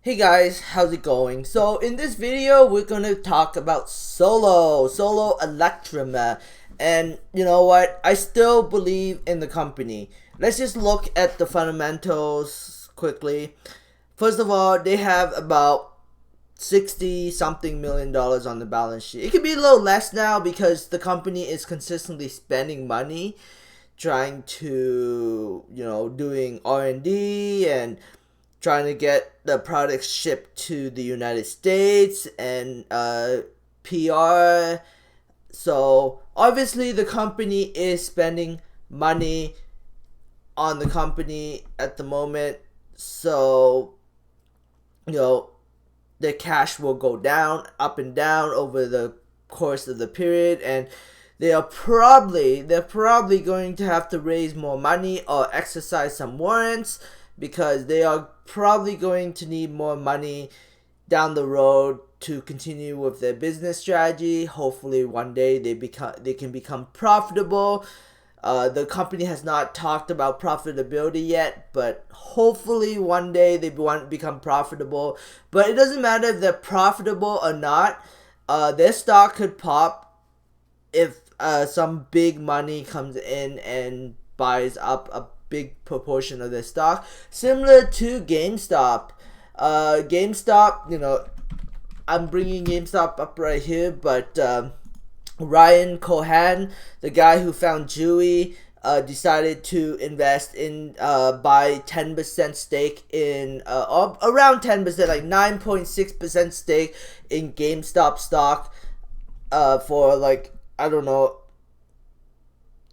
Hey guys, how's it going? So in this video, we're going to talk about Solo Electrameccanica. And you know what? I still believe in the company. Let's just look at the fundamentals quickly. First of all, they have about 60 something million dollars on the balance sheet. It could be a little less now because the company is consistently spending money trying to, doing R&D and trying to get the products shipped to the United States and PR. So obviously the company is spending money on the company at the moment. So, the cash will go down, up and down over the course of the period, and they're probably going to have to raise more money or exercise some warrants because they are probably going to need more money down the road to continue with their business strategy. Hopefully one day they can become profitable. The company has not talked about profitability yet, but hopefully one day they want to become profitable. But it doesn't matter if they're profitable or not. Their stock could pop if some big money comes in and buys up a big proportion of their stock, similar to GameStop. GameStop, I'm bringing GameStop up right here, but Ryan Cohen, the guy who found Chewy, decided to invest in buy 10% stake in around 10%, like 9.6% stake in GameStop stock for like, I don't know,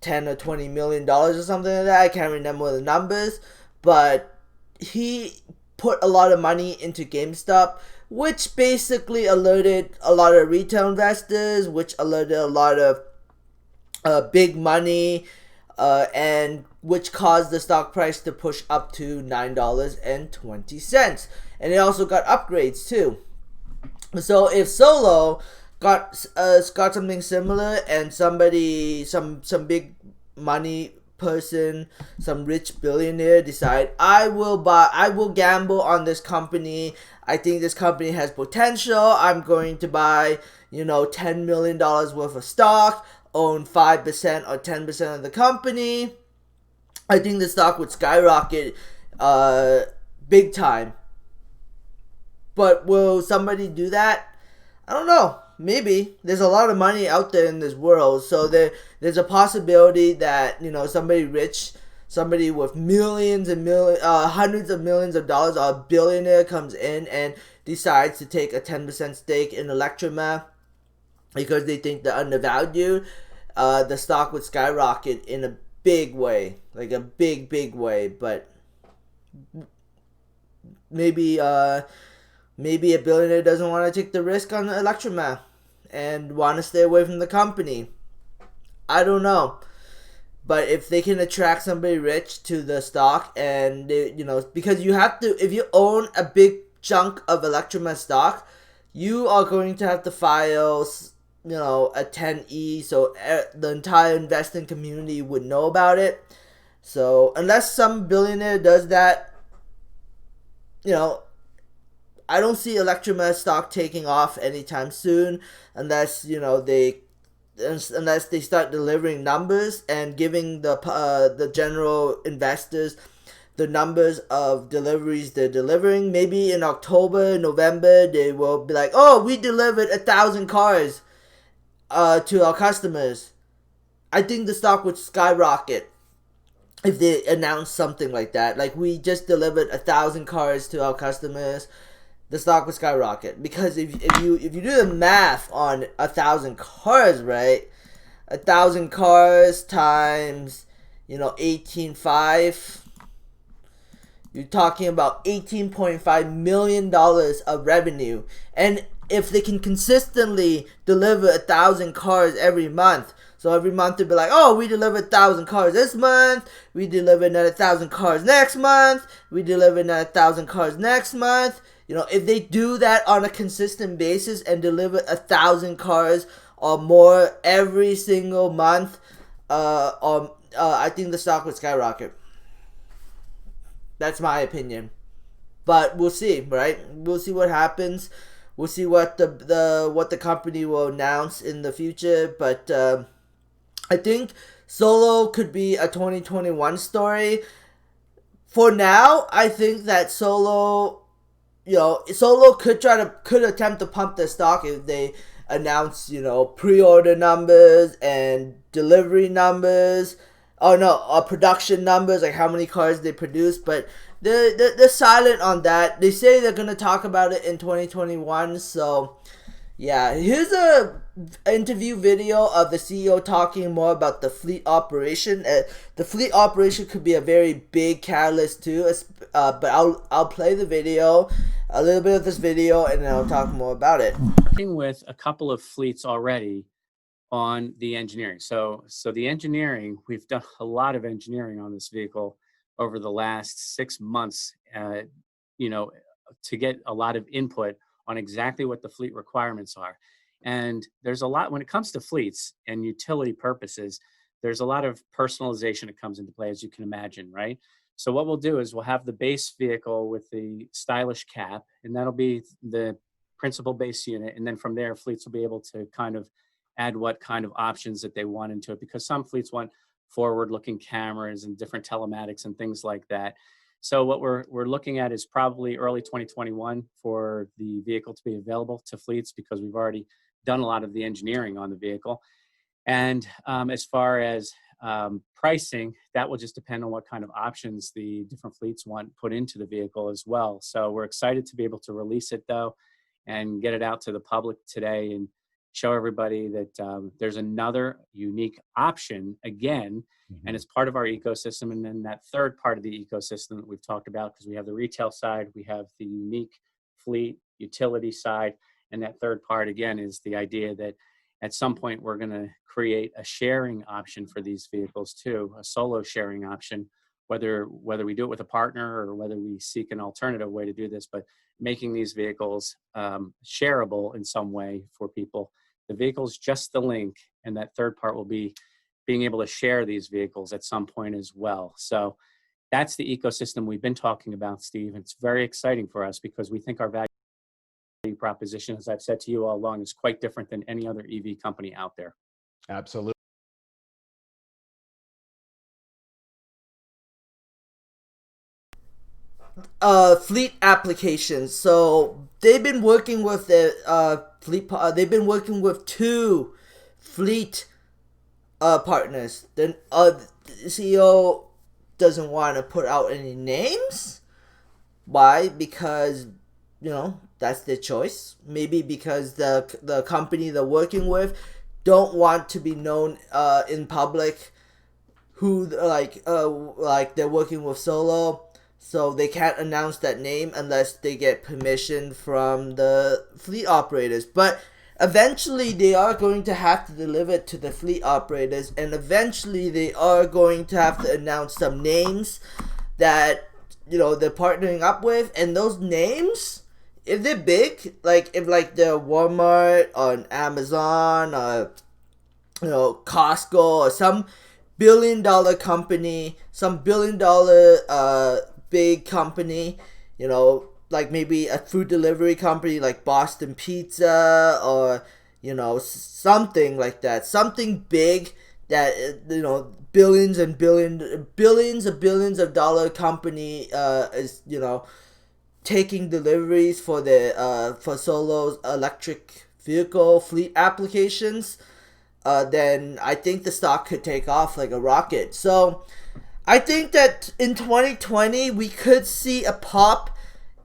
10 or 20 million dollars or something like that. I can't remember the numbers, but he put a lot of money into GameStop, which basically alerted a lot of retail investors, which alerted a lot of big money, and which caused the stock price to push up to $9.20. And it also got upgrades too. So if Solo got something similar and somebody, some big money person, some rich billionaire decide, I will gamble on this company, I think this company has potential, I'm going to buy, $10 million worth of stock, own 5% or 10% of the company, I think the stock would skyrocket big time. But will somebody do that? I don't know. Maybe. There's a lot of money out there in this world, so there's a possibility that somebody rich, somebody with millions and hundreds of millions of dollars, or a billionaire comes in and decides to take a 10% stake in Electrameccanica because they think they're undervalued. The stock would skyrocket in a big way, like a big way. But maybe a billionaire doesn't want to take the risk on Electrameccanica and want to stay away from the company. I don't know. But if they can attract somebody rich to the stock, and they, because you have to, if you own a big chunk of Electrameccanica stock, you are going to have to file, a 10E, so the entire investing community would know about it. So unless some billionaire does that, I don't see Electrameccanica stock taking off anytime soon unless they start delivering numbers and giving the general investors the numbers of deliveries they're delivering. Maybe in October, November, they will be like, oh, we delivered 1,000 cars to our customers. I think the stock would skyrocket if they announce something like that. Like, we just delivered 1,000 cars to our customers. The stock would skyrocket, because if you do the math on 1,000 cars, right? 1,000 cars times 18.5, you're talking about $18.5 million of revenue. And if they can consistently deliver 1,000 cars every month, so every month they'll be like, oh, we delivered 1,000 cars this month, we delivered another 1,000 cars next month, we delivered another 1,000 cars next month. If they do that on a consistent basis and deliver 1,000 cars or more every single month, I think the stock would skyrocket. That's my opinion. But we'll see, right? We'll see what happens. We'll see what the company will announce in the future. But I think Solo could be a 2021 story. For now, I think that Solo could attempt to pump the stock if they announce, pre-order numbers and delivery numbers. Oh no, production numbers, like how many cars they produce. But they're silent on that. They say they're gonna talk about it in 2021. So yeah, here's a interview video of the CEO talking more about the fleet operation. The fleet operation could be a very big catalyst too. But I'll play the video, a little bit of this video, and then I'll talk more about it. Working with a couple of fleets already on the engineering. So the engineering, we've done a lot of engineering on this vehicle over the last 6 months. To get a lot of input on exactly what the fleet requirements are. And there's a lot when it comes to fleets and utility purposes, there's a lot of personalization that comes into play, as you can imagine, right? So what we'll do is we'll have the base vehicle with the stylish cap, and that'll be the principal base unit. And then from there, fleets will be able to kind of add what kind of options that they want into it, because some fleets want forward-looking cameras and different telematics and things like that. So what we're looking at is probably early 2021 for the vehicle to be available to fleets, because we've already done a lot of the engineering on the vehicle. And as far as pricing, that will just depend on what kind of options the different fleets want put into the vehicle as well. So we're excited to be able to release it though, and get it out to the public today and show everybody that there's another unique option again. Mm-hmm. And it's part of our ecosystem. And then that third part of the ecosystem that we've talked about, because we have the retail side, we have the unique fleet utility side. And that third part, again, is the idea that at some point we're going to create a sharing option for these vehicles too, a solo sharing option, whether we do it with a partner or whether we seek an alternative way to do this, but making these vehicles shareable in some way for people. The vehicle's just the link, and that third part will be being able to share these vehicles at some point as well. So that's the ecosystem we've been talking about, Steve. It's very exciting for us because we think our value proposition, as I've said to you all along, is quite different than any other EV company out there. Absolutely. Fleet applications. So they've been working with the fleet. They've been working with 2 fleet partners. Then the CEO doesn't want to put out any names. Why? Because that's their choice. Maybe because the company they're working with don't want to be known in public who like they're working with Solo. So they can't announce that name unless they get permission from the fleet operators. But eventually they are going to have to deliver it to the fleet operators, and eventually they are going to have to announce some names that they're partnering up with. And those names, if they're big, like if they're Walmart or Amazon or Costco or some billion-dollar company, some billion-dollar big company, like maybe a food delivery company like Boston Pizza or something like that, something big that billions of dollar company is taking deliveries for the for Solo's electric vehicle fleet applications, then I think the stock could take off like a rocket. So I think that in 2020 we could see a pop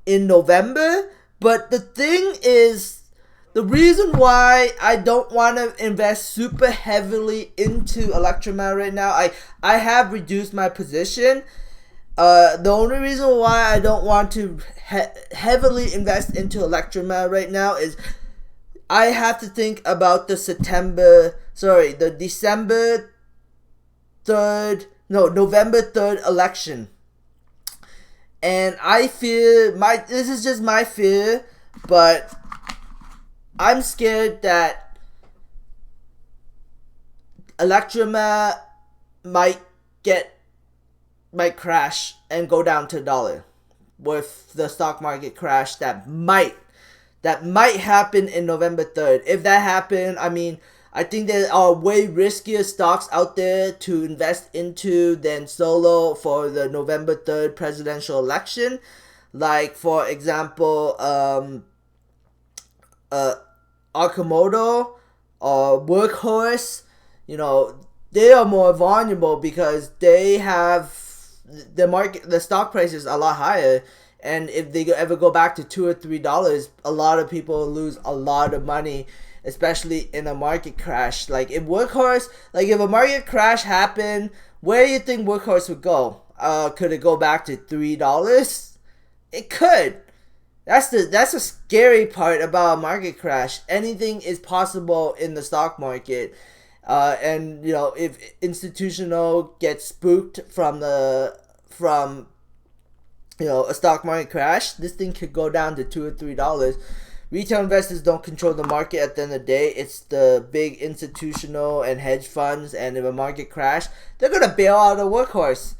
in November. But the thing is, the reason why I don't want to invest super heavily into Electrameccanica right now, I have reduced my position. The only reason why I don't want to heavily invest into Electrameccanica right now is I have to think about the December 3rd, no, November 3rd election. And I fear, this is just my fear, but I'm scared that Electrameccanica might crash and go down to $1. with the stock market crash that might happen in November 3rd. If that happened, I mean, I think there are way riskier stocks out there to invest into than Solo for the November 3rd presidential election. Like, for example, Akamoto or Workhorse, you know, they are more vulnerable because they have the stock price is a lot higher. And if they ever go back to $2 or $3, a lot of people lose a lot of money, especially in a market crash. Like if a market crash happened, where do you think Workhorse would go? Could it go back to $3? It could. That's the scary part about a market crash. Anything is possible in the stock market. And you know, if institutional gets spooked from you know, a stock market crash, this thing could go down to $2 or $3. Retail investors don't control the market at the end of the day. It's the big institutional and hedge funds, and if a market crash, they're gonna bail out a Workhorse,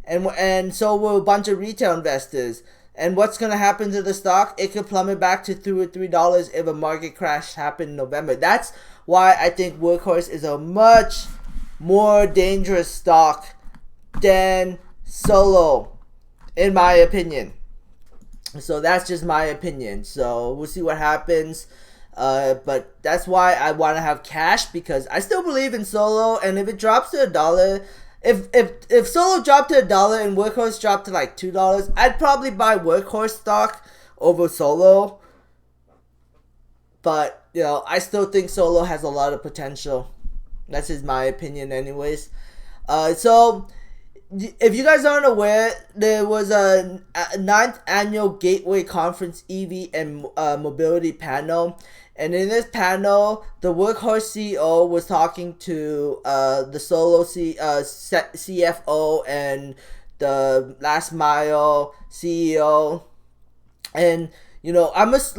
and so will a bunch of retail investors. And what's gonna happen to the stock? It could plummet back to $2 or $3 if a market crash happened in November. That's why I think Workhorse is a much more dangerous stock than Solo, in my opinion. So that's just my opinion. So we'll see what happens. But that's why I want to have cash, because I still believe in Solo. And if it drops to $1, if Solo dropped to $1 and Workhorse dropped to like $2, I'd probably buy Workhorse stock over Solo. But you know, I still think Solo has a lot of potential. That's just my opinion, anyways. So if you guys aren't aware, there was a 9th annual Gateway Conference EV and Mobility panel. And in this panel, the Workhorse CEO was talking to the Solo CFO and the Last Mile CEO. And, you know, I must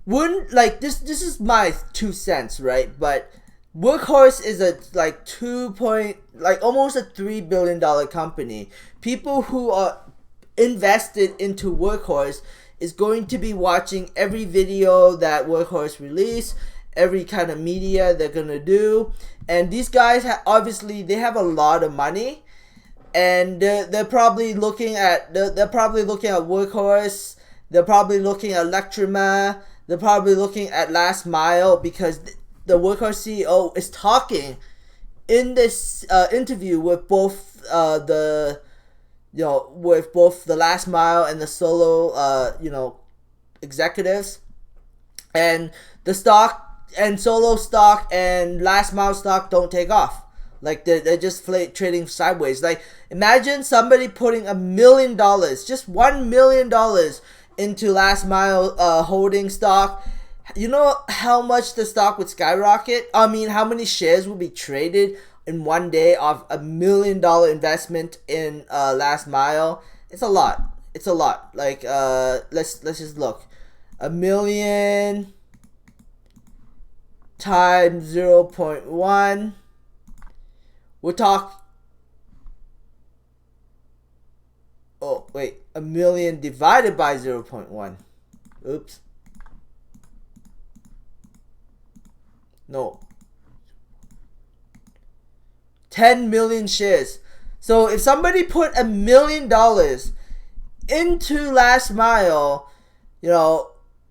this is my 2 cents, right? But Workhorse is a almost a $3 billion company. People who are invested into Workhorse is going to be watching every video that Workhorse release, every kind of media they're gonna do, and these guys obviously they have a lot of money, and they're probably looking at Workhorse, they're probably looking at Electrameccanica, they're probably looking at Last Mile, because the Workhorse CEO is talking in this interview with both the Last Mile and the Solo executives, and the stock and Solo stock and Last Mile stock don't take off. Like they're just trading sideways. Like imagine somebody putting $1 million, just $1 million into Last Mile holding stock. You know how much the stock would skyrocket? I mean, how many shares would be traded in one day of $1 million investment in Last Mile? It's a lot. It's a lot. Like let's just look. 1 million times 0.1. We'll talk. Oh wait, 1 million divided by 0.1. Oops. No. 10 million shares. So if somebody put $1 million into Last Mile,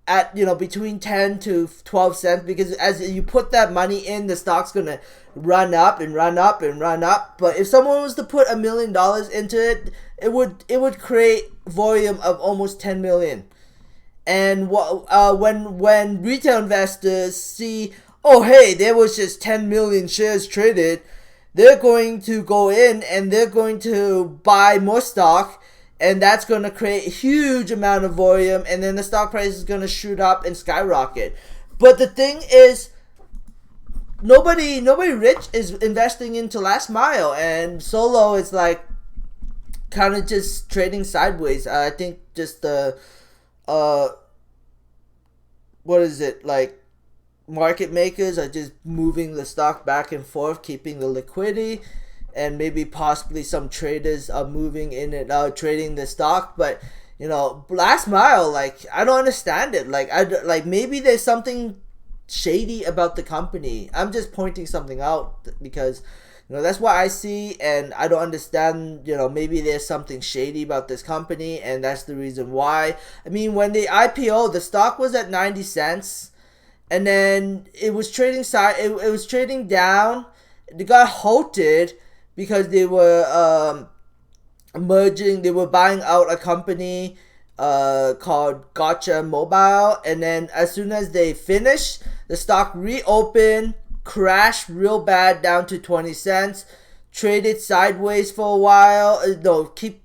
at between 10 to 12 cents, because as you put that money in, the stock's gonna run up and run up and run up. But if someone was to put $1 million into it, it would create volume of almost 10 million. And when retail investors see, oh hey, there was just 10 million shares traded, they're going to go in and they're going to buy more stock, and that's going to create a huge amount of volume, and then the stock price is going to shoot up and skyrocket. But the thing is, nobody rich is investing into Last Mile, and Solo is like kind of just trading sideways. I think just the market makers are just moving the stock back and forth, keeping the liquidity, and maybe possibly some traders are moving in and trading the stock. But You know, last mile, like, I don't understand it. Like maybe there's something shady about the company. I'm just pointing something out because, you know, that's what I see, and I don't understand. You know, maybe there's something shady about this company, and that's the reason why. I mean, when they IPO, the stock was at 90 cents, and then it was trading it was trading down. They got halted because they were merging. They were buying out a company called Gotcha Mobile, and then as soon as they finished, the stock reopened, crashed real bad down to 20 cents, traded sideways for a while.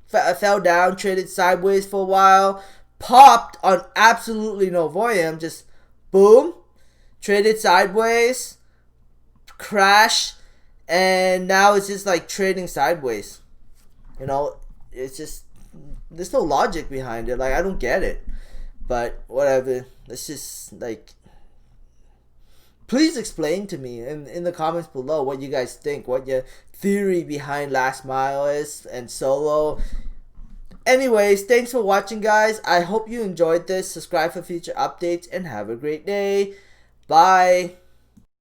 Fell down, traded sideways for a while, popped on absolutely no volume, just boom, traded sideways, crash, and now it's just like trading sideways. You know, it's just, there's no logic behind it. Like, I don't get it. But whatever. It's just like, please explain to me in the comments below what you guys think, what your theory behind last mile is and solo. Anyways, thanks for watching, guys. I hope you enjoyed this. Subscribe for future updates and have a great day. Bye.